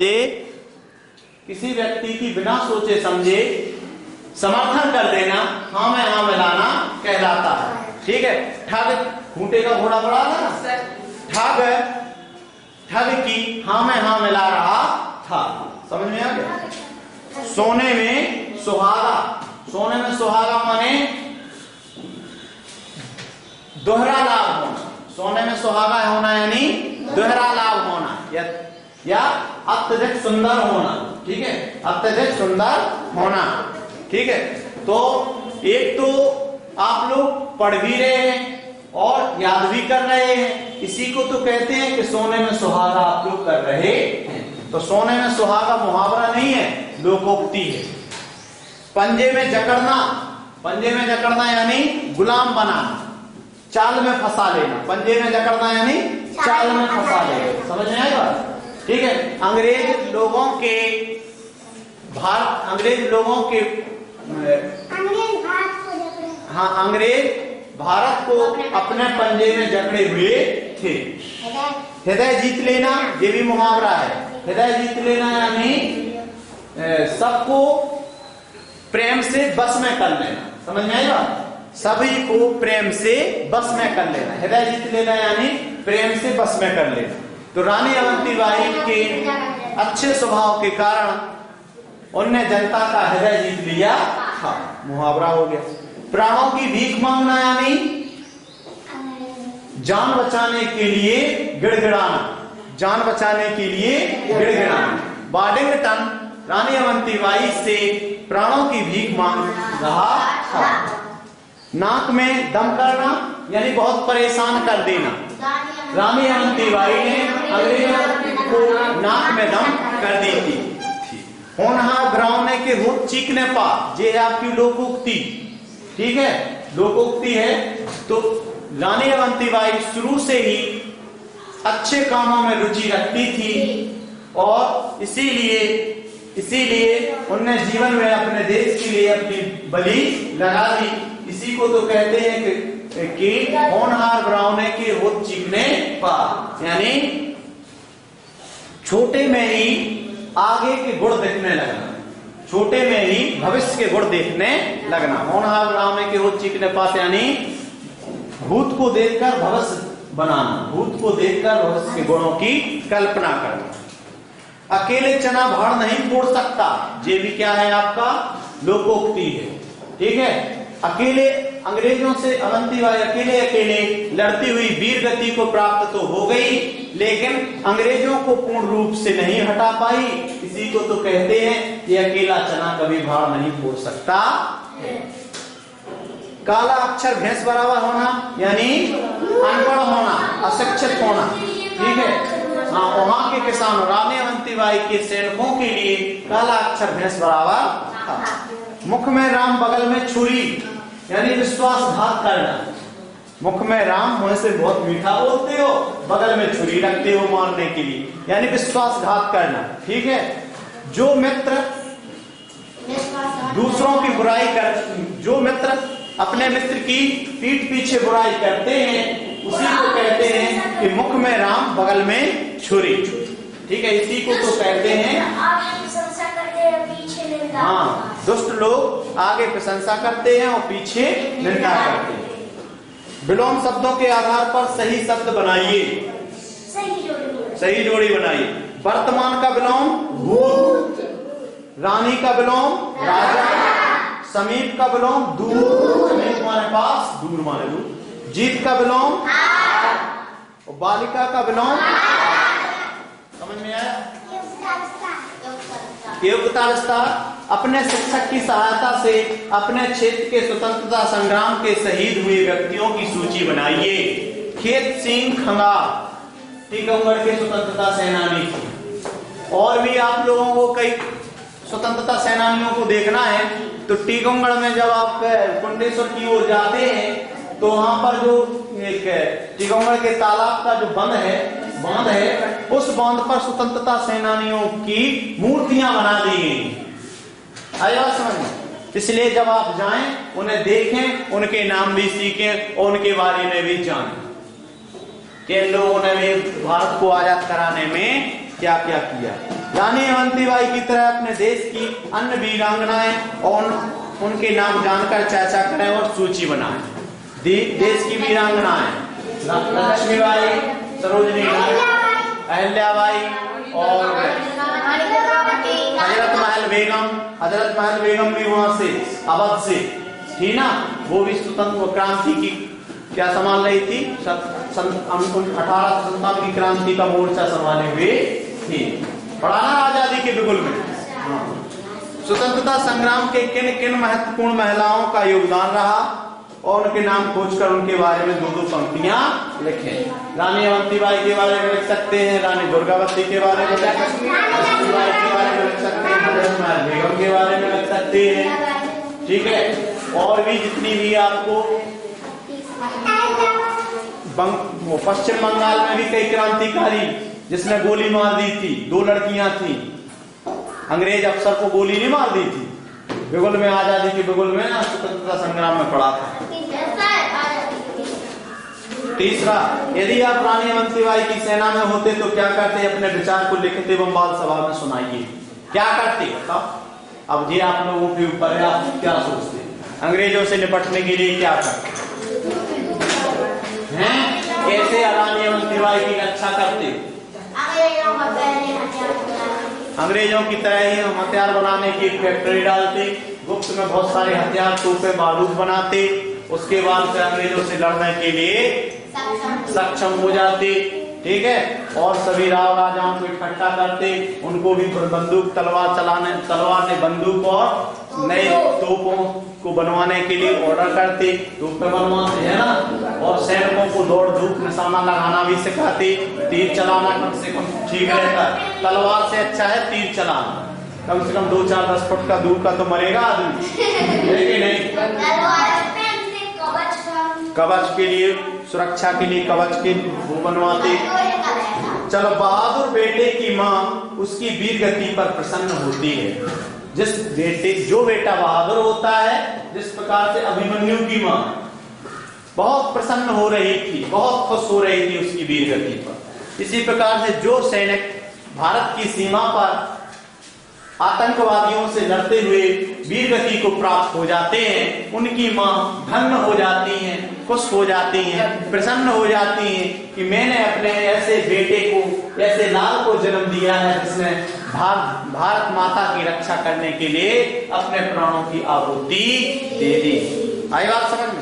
किसी व्यक्ति की बिना सोचे समझे समर्थन कर देना हाँ में हाँ मिलाना कहलाता है। ठीक है। ठग खूंटे का घोड़ा बड़ा था ना, ठग की हाँ में हाँ मिला रहा था। समझ में आ गया। सोने में सुहागा, सोने में सुहागा माने दोहरा लाभ होना। सोने में सुहागा होना यानी दोहरा लाभ होना या अत्यधिक सुंदर होना। ठीक है, अत्यधिक सुंदर होना। ठीक है। तो एक तो आप लोग पढ़ भी रहे हैं और याद भी कर रहे हैं, इसी को तो कहते हैं कि सोने में सुहागा आप लोग कर रहे हैं। तो सोने में सुहागा मुहावरा नहीं है, लोकोक्ति है। पंजे में जकड़ना, पंजे में जकड़ना यानी गुलाम बनाना, चाल में फंसा लेना। पंजे में जकड़ना यानी चाल में फंसा लेना। समझ में आएगा। ठीक है। अंग्रेज लोगों के हाँ, अंग्रेज भारत को अपने पंजे में जकड़े हुए थे। हृदय जीत लेना ये भी मुहावरा है। हृदय जीत लेना यानी सबको प्रेम से बस में कर लेना। समझ में आएगा। सभी को प्रेम से बस में कर लेना। हृदय जीत लेना यानी प्रेम से बस में कर लेना। तो रानी अवंतीबाई के अच्छे स्वभाव के कारण उनने जनता का हृदय जीत लिया था। मुहावरा हो गया। प्राणों की भीख मांगना यानी जान बचाने के लिए गिड़गिड़ाना, जान बचाने के लिए गिड़गिड़ाना। बाडिंगटन रानी अवंतीबाई से प्राणों की भीख मांग रहा था। नाक में दम करना यानी बहुत परेशान कर देना। रानी अवंतीबाई ने अंग्रेजों को नाक में दम कर दी थी। होनहार भरावने के होठ चीखने पा, ये आपकी लोकोक्ति। ठीक है, लोकोक्ति है। तो रानी अवंतीबाई शुरू से ही अच्छे कामों में रुचि रखती थी और इसीलिए उनने जीवन में अपने देश के लिए अपनी बलि लगा दी। इसी को तो कहते हैं कि होनहार भरावने के होठ चीखने पा, यानी छोटे में ही आगे के गुण देखने लगना, छोटे में ही भविष्य के गुण देखने लगना। होनहार भरावने के होठ चीखने पास यानी भूत को देखकर भविष्य बनाना, भूत को देखकर भविष्य के गुणों की कल्पना करना। अकेले चना भाड़ नहीं फोड़ सकता, ये भी क्या है आपका लोकोक्ति है। ठीक है। अकेले अंग्रेजों से अवंतीबाई अकेले लड़ती हुई वीर गति को प्राप्त तो हो गई, लेकिन अंग्रेजों को पूर्ण रूप से नहीं हटा पाई। इसी को तो कहते हैं कि अकेला चना कभी भाड़ नहीं फोड़ सकता। काला अक्षर भैंस बराबर होना यानी अनपढ़ होना, अशिक्षित होना। ठीक है। हाँ, वहां के किसानों रानी अवंतीबाई के सैनिकों के लिए काला अक्षर भैंस बराबर था। मुख में राम बगल में छुरी यानी विश्वासघात करना। मुख में राम होने से बहुत मीठा बोलते हो, बगल में छुरी रखते हो मारने के लिए, यानी विश्वासघात करना। ठीक है। जो मित्र दूसरों की बुराई कर, जो मित्र अपने मित्र की पीठ पीछे बुराई करते हैं, उसी को कहते हैं कि मुख में राम बगल में छुरी। ठीक है। इसी को तो कहते हैं हाँ, दुष्ट लोग आगे प्रशंसा करते हैं और पीछे निंदा करते हैं। विलोम शब्दों के आधार पर सही शब्द बनाइए, सही जोड़ी बनाइए। वर्तमान का विलोम भूत, रानी का विलोम राजा, समीप का विलोम दूर, समीप माने पास, दूर माने दूर। जीत का विलोम और बालिका का विलोम। समझ में आया। योग्यता विस्तार। अपने शिक्षक की सहायता से अपने क्षेत्र के स्वतंत्रता संग्राम के शहीद हुए व्यक्तियों की सूची बनाइए। खेत सिंह खंगार टीकमगढ़ के स्वतंत्रता सेनानी थे। और भी आप लोगों को कई स्वतंत्रता सेनानियों को देखना है तो टीकमगढ़ में जब आप कुंडेश्वर की ओर जाते हैं तो वहां पर जो एक टीकमगढ़ के तालाब का जो बांध है, उस बांध पर स्वतंत्रता सेनानियों की मूर्तियां बना दी गई। आया समझ में। इसलिए जब आप जाएं उन्हें देखें, उनके नाम भी सीखें और उनके बारे में भी जानें कि इन लोगों ने भी भारत को आजाद कराने में क्या क्या किया। रानी अवंतीबाई की तरह अपने देश की अन्य वीरांगनाएं और उनके नाम जानकर चर्चा करें और सूची बनाएं। देश की वीरांगनाएं लक्ष्मीबाई, सरोजिनी नायडू, अहिल्याबाई और हजरत महल बेगम भी वहां से अवध से थी ना, वो भी स्वतंत्र क्रांति की क्या संभाल रही थी, 1857 की क्रांति का मोर्चा संभाले हुए थी। पढ़ाना आजादी के बिगुल में। स्वतंत्रता संग्राम के किन किन महत्वपूर्ण महिलाओं का योगदान रहा और उनके नाम खोजकर उनके बारे में 2-2 पंक्तियां लिखें। रानी अवंतीबाई के बारे में लिख सकते हैं, रानी दुर्गावती के बारे में लिख सकते हैं, लक्ष्मीबाई के बारे में लिख सकते हैं, हजरत महल बेगम के बारे में लिख सकते हैं। ठीक है, और भी जितनी भी आपको पश्चिम बंगाल में भी कई क्रांतिकारी जिसने गोली मार दी थी, 2 लड़कियां थी, अंग्रेज अफसर को गोली नहीं मार दी थी, बिगुल में, आजादी के बिगुल में ना, स्वतंत्रता संग्राम में पड़ा था। तीसरा, यदि आप रानी अवंतीबाई की सेना में होते तो क्या करते, अपने विचार को लिखते एवं बाल सभा में सुनाइए। क्या करते बताओ। अब ये आप लोगों के ऊपर है, आप क्या सोचते, अंग्रेजों से निपटने के लिए क्या करते हैं, कैसे रानी अवंतीबाई की रक्षा करते। अंग्रेजों की तरह ही हम हथियार बनाने की फैक्ट्री डालते, गुप्त में बहुत सारे हथियार, तोपे, बारूद बनाते, उसके बाद फिर अंग्रेजों से लड़ने के लिए सक्षम हो जाते। ठीक है, और सभी राव राजाओं को इकट्ठा करते, उनको भी बंदूक, तलवार ने बंदूक और नए तोपों को बनवाने के लिए ऑर्डर करते, तोपें बनवाते है ना, और सैनिकों को दौड़ धूप निशाना लगाना भी सिखाते, तीर चलाना कम से कम ठीक रहता है, तलवार से अच्छा है तीर चलाना, कम से कम 2-4-10 फुट का दूर का तो मरेगा आदमी, लेकिन नहीं, कवच के लिए, सुरक्षा के लिए कवच के वो बनवाते। चलो, बहादुर बेटे की माँ उसकी वीर गति पर प्रसन्न होती है। जो बेटा बहादुर होता है, जिस प्रकार से अभिमन्यु की माँ बहुत प्रसन्न हो रही थी, बहुत खुश हो रही थी उसकी वीर गति पर, इसी प्रकार से जो सैनिक भारत की सीमा पर आतंकवादियों से लड़ते हुए वीर गति को प्राप्त हो जाते हैं, उनकी मां धन्य हो जाती हैं, खुश हो जाती हैं, प्रसन्न हो जाती हैं कि मैंने अपने ऐसे बेटे को, ऐसे लाल को जन्म दिया है जिसने भारत माता की रक्षा करने के लिए अपने प्राणों की आहुति दे दी। आई बात समझ में?